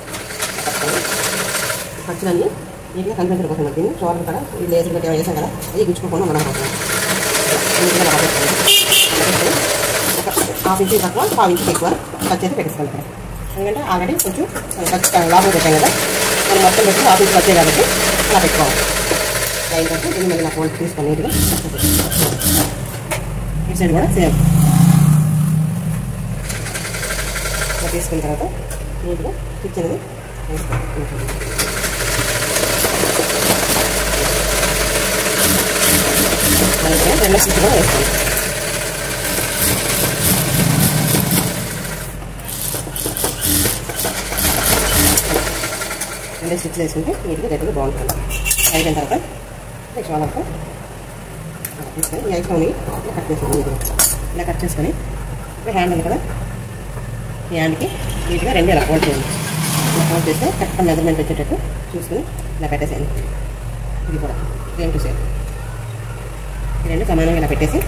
ఖర్చులన్నీ నీట్గా కనిపించడం కోసం దీన్ని షోల్డర్ కూడా ఈ లేజర్ గట్టి వేసాం కదా అది గుచ్చుకోకుండా మనం పోతున్నాం. నీట్గా అలా పట్టేసుకొని ఒక హాఫ్ ఇంచ్ తక్కువ 1/2 ఇంచ్ ఎక్కువ కట్ చేసి పెట్టేసుకోవాలి. ఇక్కడ ఎందుకంటే ఆల్రెడీ కొంచెం లోపల పెట్టాం కదా మనం మొత్తం పెట్టి 1/2 ఇంచ్ వచ్చాయి కాబట్టి అలా పెట్టుకోవాలి. అయిన తర్వాత దీన్ని మళ్ళీ నా ఫోల్డ్ తీసుకొని నీట్గా ఇటు సైడ్ కూడా సేమ్ ఇలా తీసుకున్న తర్వాత నీట్గా స్టిచ్ అనేది వేసుకోవాలి. రెండో స్టిచ్ కూడా వేసుకోవాలి. రెండో స్టిచ్ వేసుకుంటే నీట్గా గట్టిగా బాగుంటుంది. అయిపోయిన తర్వాత నెక్స్ట్ వాళ్ళకు తీసుకొని ఈ ఐఫోన్ని కట్ చేసుకొని ఇలా కట్ చేసుకొని ఇప్పుడు హ్యాండ్ ఉంది కదా ఈ హ్యాండ్కి నీట్గా రెండు ఇలా ఫోల్డ్ చేయండి. ఇలా ఫోల్డ్ చేస్తే కరెక్ట్గా మెజర్మెంట్ వచ్చేటట్టు చూసుకుని ఇలా పెట్టేసేయండి. ఇది కూడా సేమ్ టు సేమ్ ఈ రెండు సమానంగా ఇలా పెట్టేసి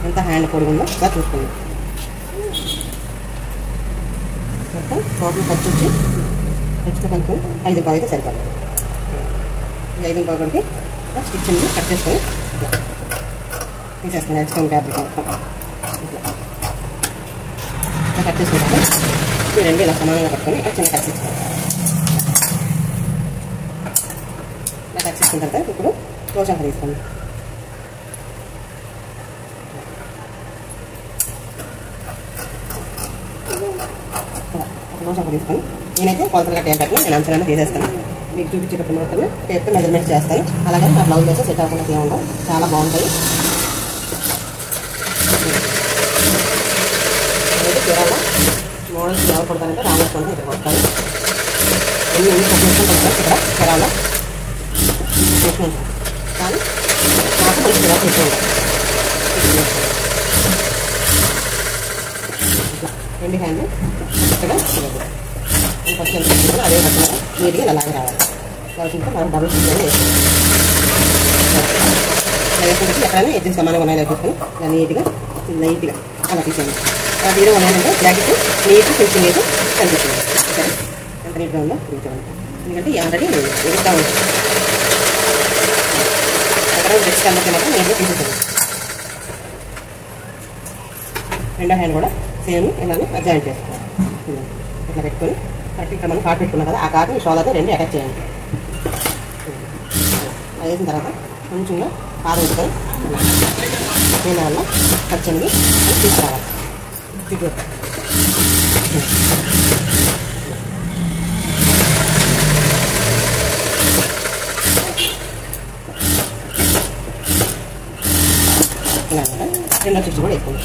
ఎంత హ్యాండ్ పొడుగుందో ఇలా చూసుకోండి. మొత్తం టోటల్ ఖర్చు వచ్చి ఎక్స్ట్రా కొంచెం 5 అయితే సరిపడదు. ఈ 5 రూపాయలకి స్టిచ్ అనేది కట్ చేసుకొని తీసేసుకుని ఎక్స్ట్రా ఫ్యాబ్రిక్ మొత్తం ఇట్లా కట్ చేసుకుంటాను. ఈ రెండు ఇలా సమానంగా పట్టుకొని ఇక్కడ చిన్న కట్ చేసుకోవాలి. ఇలా కట్ చేసుకున్న తర్వాత ఇప్పుడు క్లోజ్ తీసుకోండి. క్లోజ్ తీసుకొని నేనైతే కొలతలుగా టేప్ పెట్టినా నేను అంచనా తీసేస్తాను. మీకు చూపించేటప్పుడు మాత్రమే టేప్తో మెజర్మెంట్ చేస్తాను. అలాగే నా బ్లౌజ్ అయితే సెట్ అవ్వకుండా ఏముండవు, చాలా బాగుంటాయి. అయితే కేరళ మోడల్స్ ఎవరు కొడతారంటే రామేశ్వరం ఇక్కడ కొడతారు. ఎన్ని కొట్టుకుంటూ కొడతారు ఇక్కడ కేరళ కానీ నాకు మంచి కిరా తీసుకుంటాం. రెండు హ్యాండ్ ఇక్కడ ఫస్ట్ ఎంత అదే పట్టిన నీట్గా ఇలా లాగా రావాలి. కాబట్టి మనం డబుల్ స్టిచ్ అనేది వేసుకుంటే ఎక్కడైనా ఎడ్జెస్ సమానంగా ఉన్నాయో చూసుకొని ఇలా నీట్గా లైట్గా అలా తీసేయండి. అలా తీయడం ఉన్నాయంటే జాకెట్ నీట్గా ఫినిషింగ్ వేసి కనిపిస్తుంది. సరే ఎంత నీట్గా ఉందో చూపించండి. ఎందుకంటే ఆల్రెడీ ఎదుగుతూ ఉంటుంది. ఎక్కడ డ్రెస్ కన్నట్టు నీట్గా తీసేసాను. రెండో హ్యాండ్ కూడా సేమ్ ఇలానే జాయింట్ చేసుకోవాలి. ఇట్లా పెట్టుకొని కరెక్ట్ ఇక్కడ మనం కాట్ పెట్టుకున్నాం కదా ఆ కాట్ ఈ షోల్డర్ని రెండు అటాచ్ చేయండి. అది వేసిన తర్వాత కొంచెంగా పాదం వేసుకొని దీని వల్ల ఖర్చుని తీసుకురావాలి. ఇలా రెండో స్టిచ్ కూడా వేసుకోండి.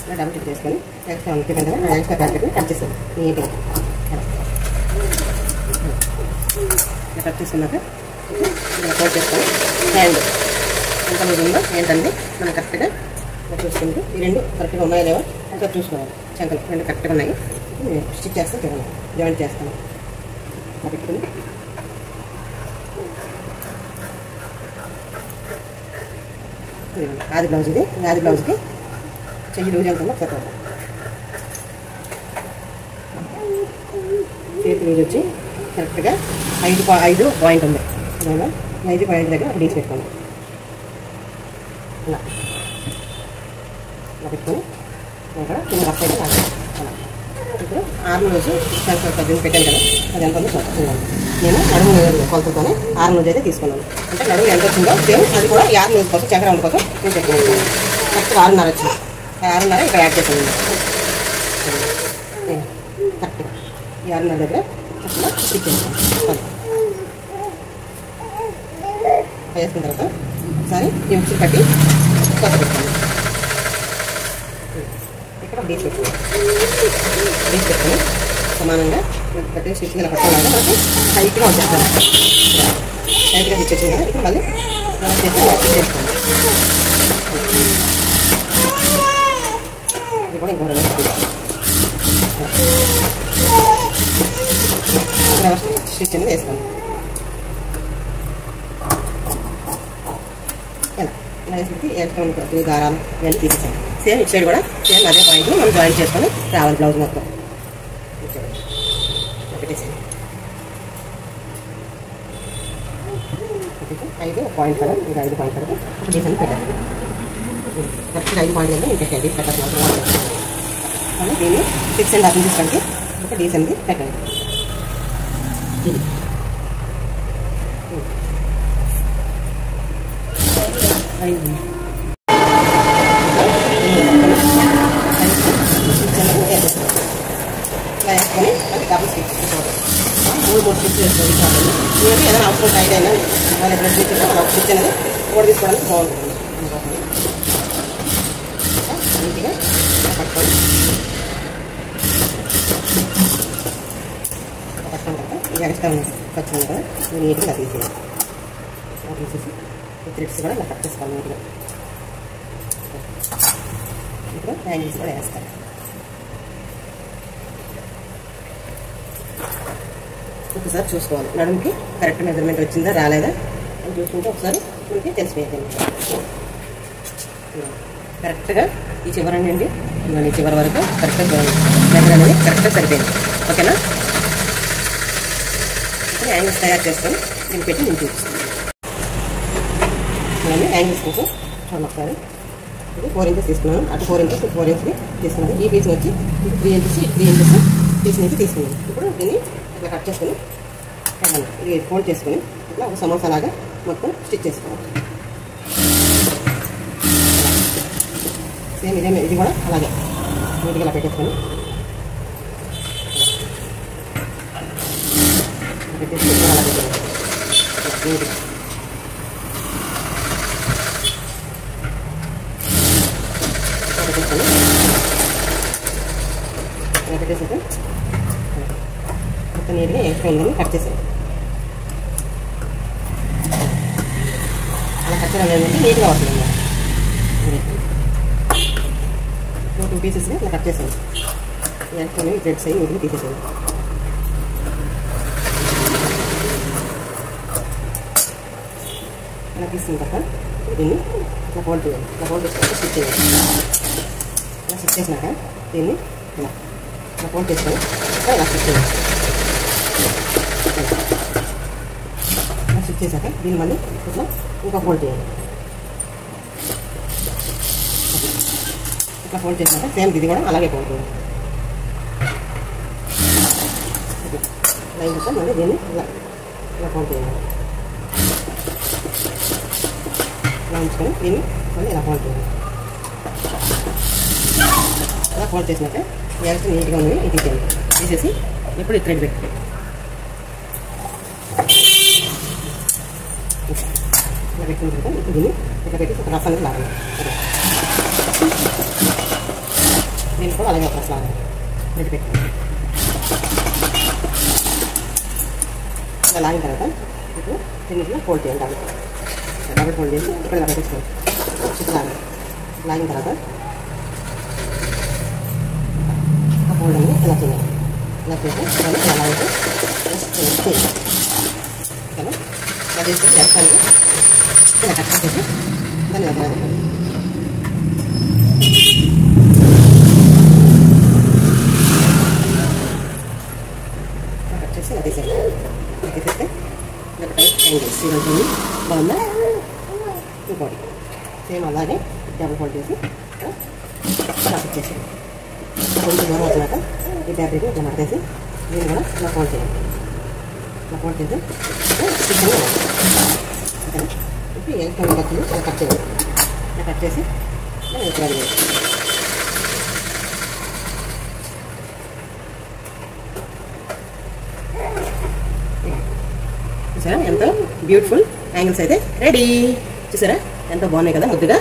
ఇలా డబుల్ స్టిచ్ చేసుకొని ఎక్స్ట్రా ఉంటుంది కదా ఎక్స్ట్రా ప్యాకెట్ని కట్ చేస్తాను నీట్గా. ఇలా కట్ చేసుకున్నాక ఇలా కోట్ చేసుకొని హ్యాండ్ ఎంత లూజ్ ఉందో ఏంటంటే మనం కరెక్ట్గా చూసుకుంటూ ఈ రెండు కరెక్ట్గా ఉన్నాయో లేవో అంతా చూసుకోవాలి. చంకలు రెండు కరెక్ట్గా ఉన్నాయి. నేను స్టిచ్ చేస్తే చూడండి, జాయింట్ చేస్తాను. పెట్టుకుని ఆది బ్లౌజ్ ఇది. ఆది బ్లౌజ్కి చెయ్యి లూజ్ ఎంత ఉందో ఒకసారి చూద్దాం. చేతి లూజ్ వచ్చి కరెక్ట్గా 5 పాయింట్ ఉంది. 5 పాయింట్ దగ్గర ఒక డీస్ పెట్టుకోండి. ఇలా పెట్టుకొని ఇక్కడ చిన్న రఫ్ అయితే అలా. ఇప్పుడు ఆర్మ్ రోజు దీన్ని పెట్టాను కదా, అది ఎంత ఉందో చూస్తాను. నేను నడుము కొలతతోనే ఆర్మ్ రోజు అయితే తీసుకున్నాను. అంటే నడుము ఎంత వచ్చిందో సేమ్ అది కూడా ఈ ఆర్మ్ రోజు కోసం చక్కెర రౌండ్ కోసం నేను పెట్టుకున్నాను. కరెక్ట్గా 6:30 వచ్చింది. 6:30 ఇక్కడ యాడ్ చేసాను. కరెక్ట్గా ఈ 6:30 దగ్గర కరెక్ట్గా స్టిచ్ చేస్తాను. వేసుకున్న తర్వాత ఒకసారి ఈ ఉక్సులు కట్టి కొత్త పెట్టుకోండి. ఇక్కడ డీస్ పెట్టుకొని సమానంగా కట్టి స్టిచ్ మీద పట్టాలంటే మనకి హైట్గా వచ్చేస్తాను. హైట్గా స్టిచ్ వచ్చింది కదా, ఇప్పుడు మళ్ళీ స్టిచ్ చేసుకోండి. ఇది కూడా ఇంకో స్టిచ్ అనేది వేసుకోండి. ఇలా వేసి ఎలక్ట్రానిక్ దారాలు ఇవన్నీ తీసేసాను. సేమ్ ఇటు సైడ్ కూడా సేమ్ అదే పాయింట్ మనం జాయిన్ చేసుకొని రావాలి. బ్లౌజ్ మొత్తం పెట్టేసి 5 పాయింట్ కదా, ఇంకా 5 పాయింట్ కదా ఒక డీస్ అని పెట్టాలి. కరెక్ట్గా 5 పాయింట్ కదా పెట్టండి. పెట్టాలి మళ్ళీ దీన్ని 6.5 తీసుకోండి. ఒక డీస్ అనేది పెట్టండి. ఇది ఇలా వేసుకొని అది డబుల్ స్టిచ్ చేసుకోవాలి. 3 స్టిచ్ చేసుకోవాలి. మీరు ఏదైనా అవసరం టైట్ అయినా వాళ్ళు ఎప్పుడు స్టిచ్ ఒక స్టిచ్ అనేది కూడా తీసుకోవడానికి బాగుంటుంది. నీట్గా పట్టుకొని ఈ ఎక్స్ట్రా వచ్చింది కదా నీట్గా తీసేయాలి. తీసేసి థ్రెడ్స్ కూడా ఇలా కట్ చేసుకోవాలి నీట్గా. ఇప్పుడు హ్యాంగిల్స్ కూడా వేస్తాను. ఒకసారి చూసుకోవాలి నడుముకి కరెక్ట్ మెజర్మెంట్ వచ్చిందా రాలేదా అని చూసుకుంటే ఒకసారి మనకి తెలిసిపోయింది. కరెక్ట్గా ఈ చివరి నుండి ఈ చివరి వరకు కరెక్ట్గా మెజర్ అనేది కరెక్ట్గా సరిపోయింది. ఓకేనా? ఇప్పుడు హ్యాంగిల్స్ తయారు చేసుకొని దీన్ని పెట్టి నేను చూపిస్తాను. నేను హ్యాంగిల్స్ కోసం చూడండి ఒకసారి. ఇది 4 ఇంచెస్ తీసుకున్నాను. అటు 4 ఇంచెస్ 4 ఇంచెస్ తీసుకున్నాను. ఈ పీస్ వచ్చి 3 ఇంచెస్ 3 ఇంచెస్ పీస్ నుంచి తీసుకున్నాను. ఇప్పుడు దీన్ని ఇట్లా కట్ చేసుకొని ఇది ఫోల్డ్ చేసుకొని ఇట్లా ఒక సమోసా లాగా మొత్తం స్టిచ్ చేసుకోవాలి. సేమ్ ఇది కూడా అలాగే నీట్గా ఇలా పెట్టేసుకొని పెట్టేసి అలా పెట్టేయాలి. ఇలా పెట్టేసాక మొత్తం నీట్గా ఎక్స్ట్రా ఉందని కట్ చేసాను. అలా కట్ చేయడం ఏంటంటే నీట్గా వస్తుంది. 2 పీసెస్ని ఇలా కట్ చేసాను. ఎక్స్ట్రా థ్రెడ్స్ అయ్యి నీట్గా తీసేసాను. ఇలా తీసుకున్న తర్వాత దీన్ని ఇలా ఫోల్డ్ చేయాలి. ఇలా ఫోల్డ్ చేసుకుంటే స్టిచ్ చేయాలి. ఇలా స్టిచ్ చేసినాక దీన్ని ఇలా ఫోల్డ్ చేసుకొని ఇలా స్టిచ్ చేయాలి. ఇలా స్టిచ్ చేశాక దీన్ని మళ్ళీ ఇట్లా ఇంకా ఫోల్డ్ చేయాలి. ఇట్లా ఫోల్డ్ చేసినాక సేమ్ ఇది కూడా అలాగే ఫోల్డ్ చేయాలి. ఇలా ఇంకా మళ్ళీ దీన్ని ఇలా ఫోల్డ్ చేయాలి. ఇలా ఉంచుకొని దీన్ని మళ్ళీ ఇలా ఫోల్డ్ చేయాలి. ఇలా ఫోల్డ్ చేసినాక ఎక్స్ట్రా నీట్గా ఉన్నవి ఇది తీసేసి ఇప్పుడు ఈ థ్రెడ్ పెట్టి ఇలా పెట్టిన తర్వాత ఇప్పుడు దీన్ని ఇట్లా పెట్టి ఒక రఫ్ అనేది లాగాలి. దీన్ని కూడా అలాగే ఒక రఫ్ లాగాలి. పెట్టి ఇలా లాగిన తర్వాత ఇప్పుడు దీన్ని ఫోల్డ్ చేయాలి. డబుల్ ఫోల్డ్ చేసి ఇక్కడ ఇలా పెట్టేసుకోవచ్చు. లాగా లాగిన తర్వాత ఆ ఫోల్డ్ అనేది ఇలా చేయాలి. ఇలా చేసి దాన్ని ఇలా లాగితే ఇలా చేసుకొని చేస్తాను. ఇలా కట్ చేసి దాన్ని ఇలా కట్ చేసి ఇలా తీసేయాలి. తీసేస్తే ఇలా టైప్ యాంగిల్స్ ఈరోజు బాగుందా? ఇంకోటి సేమ్ అలాగే డబుల్ ఫోల్డ్ చేసి ఇలా కట్ చేసి కొంచెం దూరం వచ్చినాక ఈ ఫ్యాబ్రిక్ ఇట్లా మడతేసి దీన్ని కూడా ఇలా ఫోల్డ్ చేయాలి. ఇలా ఫోల్డ్ చేసి ఇప్పుడు ఎలక్ట్రానిక్ ఖర్చులు ఇలా కట్ చేయాలి. ఇలా కట్ చేసి ఇలా ఎలక్ట్రానిక్ చూసారా ఎంత బ్యూటిఫుల్ యాంగిల్స్ అయితే రెడీ. చూసారా ఎంత బాగున్నాయి కదా ముద్దుగా.